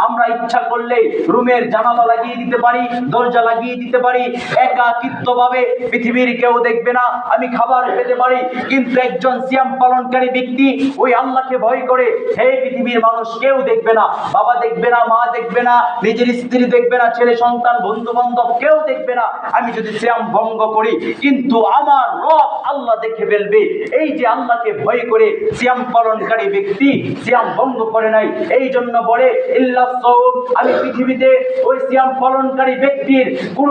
আমরা ইচ্ছা করলে রুমের জানালা লাগিয়ে দিতে পারি, দরজা লাগিয়ে দিতে পারি, একাকিত্ব ভাবে পৃথিবীর কেউ দেখবে না, আমি খাবার খেতে পারি। কিন্তু একজন সিয়াম পালনকারী ব্যক্তি ওই আল্লাহকে ভয় করে, হে পৃথিবীর মানুষ কেউ দেখবে না, বাবা দেখবে না, মা দেখবে না, নিজের স্ত্রী দেখবে না, ছেলে সন্তান বন্ধু বান্ধব কেউ দেখবে না, আমি যদি সিয়াম ভঙ্গ করি, কিন্তু আমার রব আল্লাহ দেখে ফেলবে। এই যে আল্লাহকে ভয় করে সিয়াম পালনকারী ব্যক্তি সিয়াম ভঙ্গ করে নাই, এই জন্য বলে ইল্লাস সাওম, আমি পৃথিবীতে ওই সিয়াম পালনকারী ব্যক্তির কোন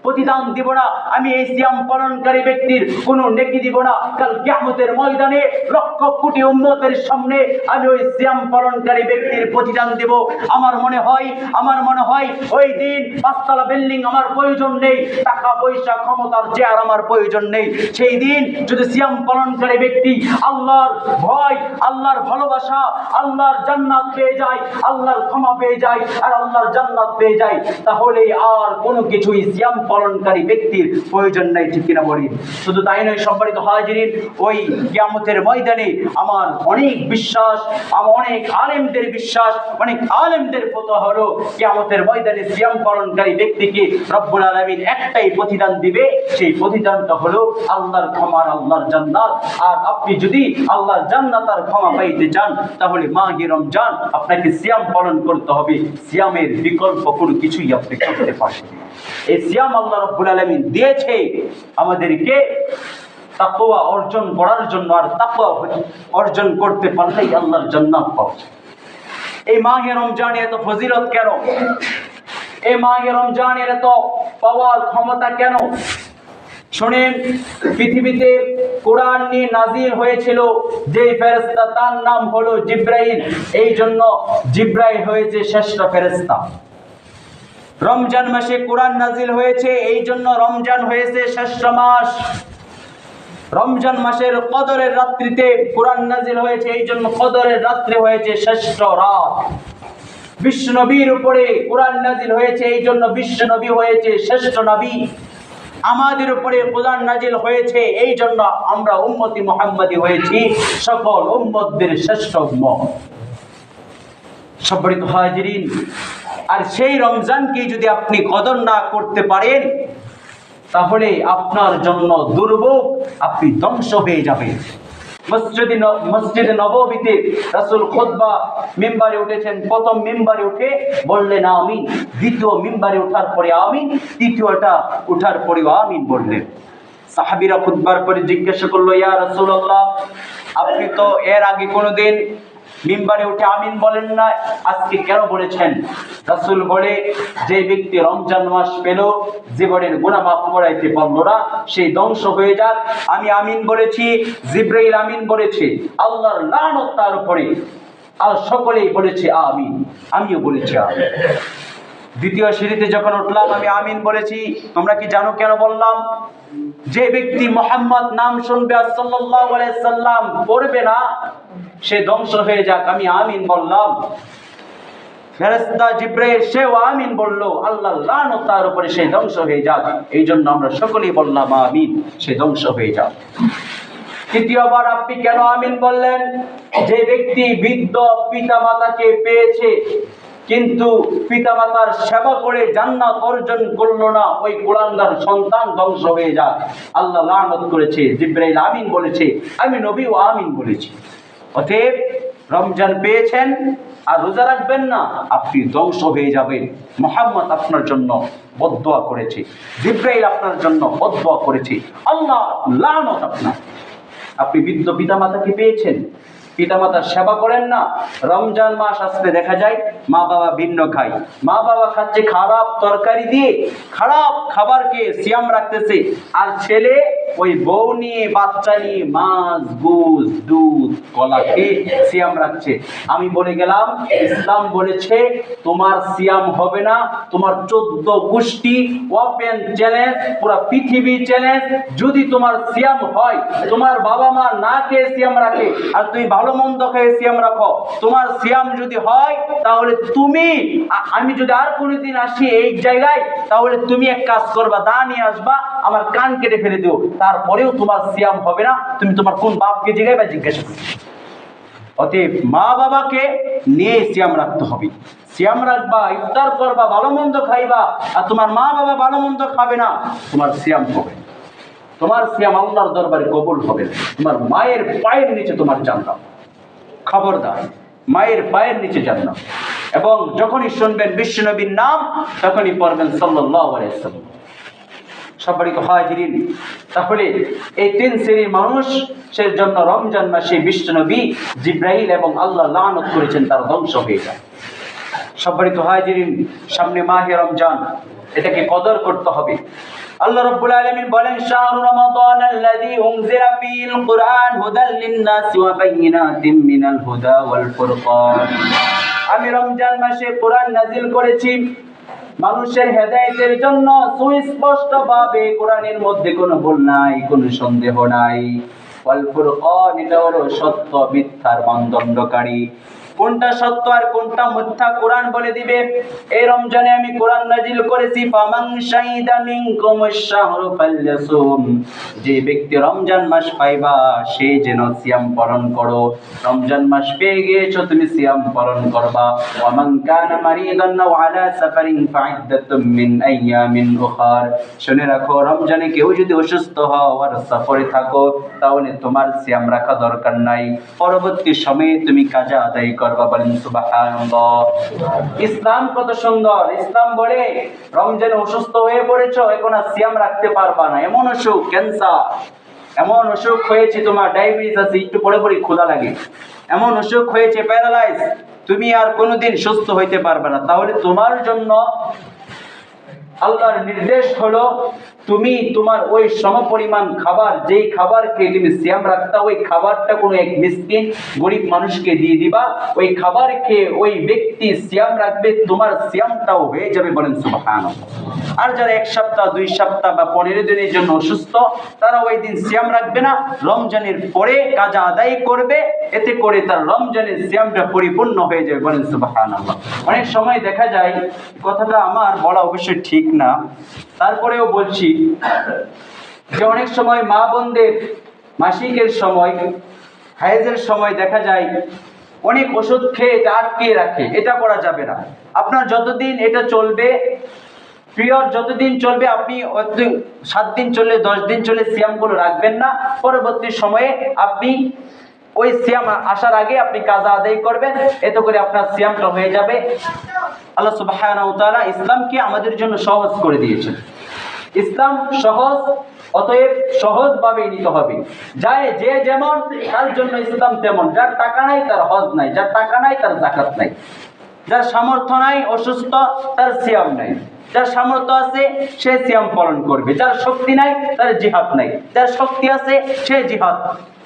প্রতিদান দিব না, আমি এই সিয়াম পালনকারী ব্যক্তির কোনো নেকি দিব না। কাল কিয়ামতের ময়দানে লক্ষ কোটি উম্মতের সামনে আমি ওই সিয়াম পালনকারী ব্যক্তির প্রতিদান দেব। আমার মনে হয় ওই দিন পাঁচতলা বিল্ডিং আমার প্রয়োজন নেই, টাকা পয়সা ক্ষমতার চেয়ার আমার প্রয়োজন নেই। সেই দিন যদি সিয়াম পালনকারী ব্যক্তি আল্লাহর ভয়, আল্লাহর ভালোবাসা, আল্লাহর জান্নাত পেয়ে যায়, আল্লাহর ক্ষমা পেয়ে যায়, আর আল্লাহর জান্নাত পেয়ে যায়, তাহলে আর কোনো কিছুই সিয়াম পালনকারী ব্যক্তির প্রয়োজন নাই, ঠিক কিনা বলি? শুধু তাই নয় সম্মানিত হাজিরিন, ওই কিয়ামতের ময়দানে আমার অনেক বিশ্বাস, আমার অনেক আলেমদের বিশ্বাস, অনেক আলেমদের ফতোয়া হলো কিয়ামতের ময়দানে সিয়াম পালনকারী ব্যক্তিকে রব্বুল আলামিন একটাই প্রতিদান দিবে, সেই প্রতিদানটা হলো আল্লাহর ক্ষমা, আল্লাহর জান্নাত। আর আপনি যদি আল্লাহর জান্নাত আর ক্ষমা পাইতে চান, তাহলে মাহে রমজান আপনাকে সিয়াম পালন করতে হবে। সিয়ামের বিকল্প কোনো কিছুই আপনি করতে পারবেন না। এই সিয়াম আল্লাহ রাব্বুল আলামিন দিয়েছে আমাদেরকে তাকওয়া অর্জন করার জন্য, আর তাকওয়া অর্জন করতে পারলেই আল্লাহর জান্নাত পাওয়া যায়। এই মাহে রমজানে এত ফজিলত কেন? এই মাহে রমজানের এত পাওয়ার ক্ষমতা কেন? শুনেন, পৃথিবীতে কোরআন নিয়ে নাজিল হয়েছিল যে ফেরেশতা, তার নাম হলো জিবরাইল। এই জন্য জিবরাইল হয়েছে শ্রেষ্ঠ ফেরেশতা। রমজান মাসে কোরআন নাজিল হয়েছে, এই জন্য রমজান হয়েছে শ্রেষ্ঠ মাস। রমজান মাসের কদরের রাত্রিতে কোরআন নাজিল হয়েছে, এই জন্য কদরের রাত্রি হয়েছে শ্রেষ্ঠ রাত। বিশ্ব নবীর উপরে কোরআন নাজিল হয়েছে, এই জন্য বিশ্ব নবী হয়েছে শ্রেষ্ঠ নবী। আমাদের উপরে কোরআন নাজিল হয়েছে, এই জন্য আমরা উম্মতি মুহাম্মাদি হয়েছি সকল উম্মতদের শ্রেষ্ঠ উম্মত। সম্মানিত হাজিরিন, আর সেই রমজানকে যদি আপনি কদর না করতে পারেন, তাহলে আপনার জন্য দুর্ভোগ, আপনি ধ্বংস হয়ে যাবেন। মসজিদে নববীতে রাসূল খুতবা মিম্বারে উঠেছেন, প্রথম মিম্বারে উঠে বললেন আমিন, দ্বিতীয় মিম্বারে ওঠার পরে আমিন, তৃতীয়টা ওঠার পরেও আমিন বললেন। সাহাবীরা খুতবার পরে জিজ্ঞাসা করলো, ইয়া রাসূলুল্লাহ, আপনি তো এর আগে কোনোদিন মিম্বারে উঠে আমিন বলেন না, আজকে কেন বলেছেন? রাসূল বলে, যে ব্যক্তি রমজান মাস পেল, জীবনের গুনাহ মাফ করাইতে পারল না, সেই ধ্বংস হয়ে যাক। আমি আমিন বলেছি, জিবরাইল আমিন বলেছে, আল্লাহর লানত তার উপরে, আর সকলেই বলেছে আমিন, আমিও বলেছি আমিন। দ্বিতীয় সিঁড়িতে যখন উঠলাম আমি আমিন বলেছি। তোমরা কি জানো কেন বললাম? যে ব্যক্তি মুহাম্মদ নাম শুনবে আর সাল্লাল্লাহু আলাইহি সাল্লাম পড়বে না, সে ধ্বংস হয়ে যাক, আমি আমিন বললাম। ফেরেশতা জিবরাইল সেও আমিন বলল, আল্লাহর লানত তার উপরে, সে ধ্বংস হয়ে যাক। এই জন্য আমরা সকলেই বললাম আমিন, সে ধ্বংস হয়ে যাক। তৃতীয়বার আপনি কেন আমিন বললেন? যে ব্যক্তি বৃদ্ধ পিতা মাতাকে পেয়েছে, কিন্তু পিতামাতার সেবা করে জান্নাত অর্জন করলো না, ওই কুলাঙ্গার সন্তান ধ্বংস হয়ে যায়, আল্লাহ লানত করেছে। জিবরাইল আমিন বলেছে, আমি নবীও আমিন বলেছি। অতএব রমজান পেয়েছেন আর রোজা রাখবেন না, আপনি ধ্বংস হয়ে যাবেন। মুহাম্মদ আপনার জন্য বদদোয়া করেছে, জিবরাইল আপনার জন্য বদদোয়া করেছে, আল্লাহ লানত আপনার। আপনি বৃদ্ধ পিতামাতাকে পেয়েছেন, পিতামাতার সেবা করেন না। রমজান মাস আসলে দেখা যায় মা বাবা ভিন্ন খায়, মা বাবা খাচ্ছে খারাপ তরকারি দিয়ে, খারাপ খাবারকে সিয়াম রাখতেছে, আর ছেলে ওই বউ নিয়ে বাচ্চা নিয়ে মাছ গোশ দুধ কলা খেয়ে সিয়াম রাখছে। আমি বলে গেলাম ইসলাম বলেছে তোমার সিয়াম হবে না, তোমার 14 গোষ্ঠী ওপেন চ্যালেঞ্জ, পুরো পৃথিবী চ্যালেঞ্জ। যদি তোমার সিয়াম হয়, তোমার বাবা মা না খেয়ে সিয়াম রাখে আর তুমি ভালো মন্দ খেয়ে সিয়াম রাখো, তোমার সিয়াম যদি হয় তাহলে তুমি, আমি যদি আর কোনোদিন আসি এই জায়গায়, তাহলে তুমি এক কাজ করবা, দা নিয়ে আসবা, আমার কান কেটে ফেলে দিও, তারপরেও তোমার সিয়াম হবে না। তুমি তোমার কোন বাপকে জিজ্ঞাসা জিজ্ঞাসা করো। অতএব মা বাবাকে নিয়ে সিয়াম রাখতে হবে। সিয়াম রাখবা, ইফতার করবা, ভালো মন্দ খাইবা, আর তোমার মা বাবা ভালো মন্দ খাবে না, তোমার সিয়াম হবে, তোমার সিয়াম আল্লাহর দরবারে কবুল হবে। তোমার মায়ের পায়ের নিচে তোমার জান্নাত, খবরদার মায়ের পায়ের নিচে জান্নাত। এবং যখনই শুনবেন বিশ্বনবীর নাম তখনই পড়বেন সাল্লাল্লাহু আলাইহি ওয়াসাল্লাম। সম্মানিত হাজিরিন, তাহলে এই 3 শ্রেণীর মানুষের জন্য রমজান মাসে বিশ্বনবী জিবরাইল এবং আল্লাহ লানত করেছেন, তার ধ্বংস হয়ে যায়। সম্মানিত হাজিরিন, সামনে মাহে রমজান, এটাকে কদর করতে হবে। আল্লাহ রাব্বুল আলামিন বলেন শাহরু রমাদান আল্লাযী উনজিলা ফীহিল কুরআন হুদাল লিন-নাসি ওয়া বাইয়িনাতিন মিনাল হুদা ওয়াল ফুরকান। আমি রমজান মাসে কোরআন নাযিল করেছি মানুষের হেদায়েতের জন্য, সুস্পষ্টভাবে কোরআনের মধ্যে কোনো ভুল নাই, কোনো সন্দেহ নাই। ওয়াল ফুরকান, এটা হলো সত্য মিথ্যার মানদণ্ডকারী। কোনটা সত্য আর কোনটা মিথ্যা কোরআন বলে দিবে। এই রমজানে আমি কোরআন নাজিল করেছি ফামান শাহিদা মিনকুমুশ শাহরু ফালয়াসুম, যে ব্যক্তি রমজান মাস পাইবা সে যেন সিয়াম পালন করো। রমজান মাস পেয়ে গিয়েছো, তুমি সিয়াম পালন করবা। ওয়া মান কানা মারিদান আও আলা সাফারিন ফাইদ্দাতুম মিন আইয়ামিন উখার, শুনে রাখো রমজানে কেউ যদি অসুস্থ হও আর সফরে থাকো তাহলে তোমার সিয়াম রাখা দরকার নাই, পরবর্তী সময়ে তুমি কাজা আদায় করবা। বলেন সুবহানাল্লাহ। ইসলাম কত সুন্দর। ইসলাম বলে রমজানে অসুস্থ হয়ে পড়েছো, এখন আর সিয়াম রাখতে পারবা না, এমন অসুখ, ক্যান্সার, এমন অসুখ হয়েছে, তোমার ডায়াবেটিস আছে, একটু পরে পরে ক্ষুধা লাগে, এমন অসুখ হয়েছে প্যারালাইজ, তুমি আর কোনোদিন সুস্থ হইতে পারবে না, তাহলে তোমার জন্য আল্লাহর নির্দেশ হলো তুমি তোমার ওই সমপরিমাণ খাবার, যেই খাবার খেয়ে তুমি সিয়াম রাখতা, ওই খাবারটা কোনো এক মিসকিন গরিব মানুষকে দিয়ে দিবা। ওই খাবার খেয়ে ওই ব্যক্তি সিয়াম রাখবে, তোমার সিয়ামটাও হয়ে যাবে। বলেন সুবহানাল্লাহ। আর যারা 1 সপ্তাহ 2 সপ্তাহ বা 15 দিনের জন্য অসুস্থ, তারা ওই দিন সিয়াম রাখবে না, রমজানের পরে কাজা আদায় করবে, এতে করে তার রমজানের সিয়ামটা পরিপূর্ণ হয়ে যাবে। বলেন সুবহানাল্লাহ। অনেক সময় দেখা যায়, কথাটা আমার বলা অবশ্যই ঠিক না, তারপরেও বলছি, যে অনেক সময় মা বোনদের মাসিকের সময়, হায়েজের সময় দেখা যায় অনেক ওষুধ খেয়ে এটা আটকে রাখে, এটা করা যাবে না। আপনার যতদিন এটা চলবে, পিরিয়ড যতদিন চলবে, আপনি 7 দিন চললে 10 দিন চলে সিয়ামগুলো রাখবেন না, পরবর্তী সময়ে আপনি ওই সিয়াম আসার আগে আপনি কাজা আদায় করবেন, এতে করে আপনার সিয়ামটা হয়ে যাবে। আল্লাহ সুবহানাহু ওয়া তাআলা ইসলামকে আমাদের জন্য সহজ করে দিয়েছেন। ইসলাম সহজ, অতএব সহজভাবে নিতে হবে। যে যেমন তার জন্য ইসলাম তেমন। যার টাকা নাই তার হজ নাই, যার টাকা নাই তার যাকাত নাই, যার সামর্থ্য নাই অসুস্থ তার সিয়াম নাই, যার সামর্থ্য আছে সে সিয়াম পালন করবে, যার শক্তি নাই তার জিহাদ নাই, যার শক্তি আছে সে জিহাদ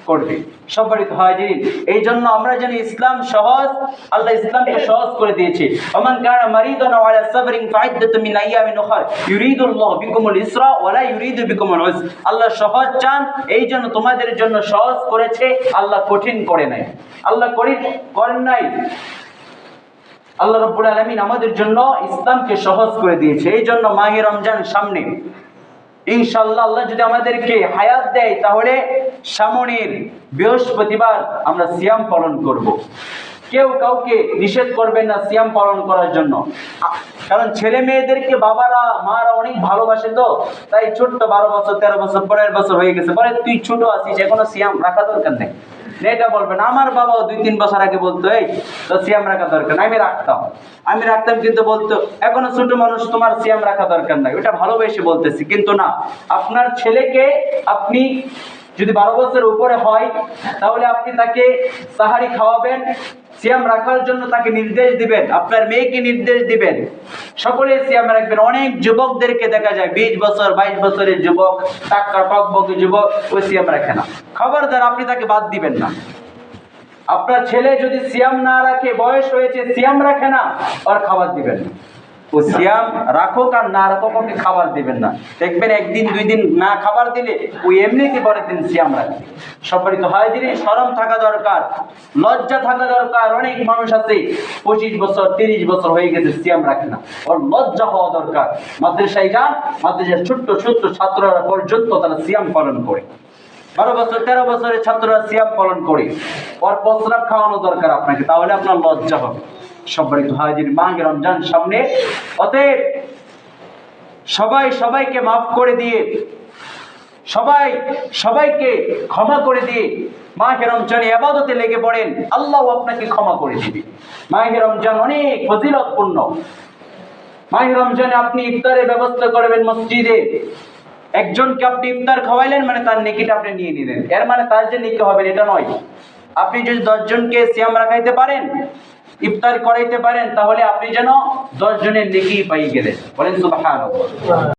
করবে। সম্মানিত হাজিরিন, এই জন্য আমরা জানি ইসলাম সহজ, আল্লাহ ইসলামকে সহজ করে দিয়েছে। ওমান কানা মারিদান আও আলা সাফারিন ফাইদ্দাতুম মিন আইয়ামিন উখার ইউরিদুল্লাহু বিকুমুল ইসরা ওয়া লা ইউরিদু বিকুমুল উসর। আল্লাহ সহজ চান, এই জন্য তোমাদের জন্য সহজ করেছে, আল্লাহ কঠিন করে নাই, আল্লাহ করেন নাই। আল্লাহ রাব্বুল আলামিন আমাদের জন্য ইসলামকে সহজ করে দিয়েছে। এই জন্য মাহে রমজান সামনে, ইনশাআল্লাহ আল্লাহ যদি আমাদেরকে হায়াত দেয় তাহলে সামনের বৃহস্পতিবার আমরা সিয়াম পালন করব। কেউ কাউকে নিষেধ করবেন না সিয়াম পালন করার জন্য, কারণ ছেলে মেয়েদেরকে বাবারা মারা অনেক ভালোবাসে, তো তাই ছোট্ট 12 বছর 13 বছর 15 বছর হয়ে গেছে, বলে তুই ছোট আছিস, এখনো সিয়াম রাখা দরকার নেই। এটা বলবেন, আমার বাবাও 2-3 বছর আগে বলতো এই তো সিয়াম রাখা দরকার নাই, আমি রাখতাম কিন্তু বলতো এখনো ছোট মানুষ, তোমার সিয়াম রাখা দরকার নাই। ওটা ভালোবেসে বলতেছি, কিন্তু না, আপনার ছেলেকে আপনি যদি 12 বছরের উপরে হয় তাহলে আপনি তাকে সাহারি খাওয়াবেন, সিয়াম রাখার জন্য তাকে নির্দেশ দিবেন, আপনার মেয়েকে নির্দেশ দিবেন, সকলে সিয়াম রাখবেন। অনেক যুবকদেরকে দেখা যায় 20 বছর 22 বছরের যুবক, টাক্কা টকবকে যুবক, ওই সিয়াম রাখে না। খবরদার আপনি তাকে বাদ দিবেন না। আপনার ছেলে যদি সিয়াম না রাখে, বয়স হয়েছে সিয়াম রাখে না, আর খাবার দিবেন না। ও সিয়াম রাখুক আর না রাখুক, ওকে খাবার দিবেন না। দেখবেন একদিন 2 দিন না খাবার দিলে ওই এমনিতে পরের দিন সিয়াম রাখে। সম্মানিত হাজিরিন, শরম থাকা দরকার, লজ্জা থাকা দরকার। অনেক মানুষ আছে 25 বছর 30 বছর হয়ে গেছে সিয়াম রাখে না, ওর লজ্জা হওয়া দরকার। মাদ্রাসায় যান, মাদ্রাসার ছোট্ট ছোট্ট ছাত্ররা পর্যন্ত তারা সিয়াম পালন করে। 12 বছর 13 বছরের ছাত্ররা সিয়াম পালন করে। ওর প্রস্রাব খাওয়ানো দরকার আপনাকে, তাহলে আপনার লজ্জা হবে। সম্মানিত হাজির, মাহে রমজান সামনে, অতএব সবাই সবাইকে মাফ করে দিয়ে, সবাই সবাইকে ক্ষমা করে দিয়ে মাহে রমজানে ইবাদতে লেগে পড়েন, আল্লাহ আপনাকে ক্ষমা করে দিবে। মাহে রমজান অনেক ফজিলতপূর্ণ। মাহে রমজানে আপনি ইফতারের ব্যবস্থা করবেন মসজিদে, একজনকে আপনি ইফতার খাওয়াইলেন মানে তার নেকিটা আপনি নিয়ে নিলেন, এর মানে তার যে নেকি হবে এটা নয়। আপনি যদি 10 জনকে সিয়াম রাখাইতে পারেন, ইফতার করাইতে পারেন, তাহলে আপনি যেন 10 জনের নেকি পাই গেলেন। বলেন সুবহানাল্লাহ।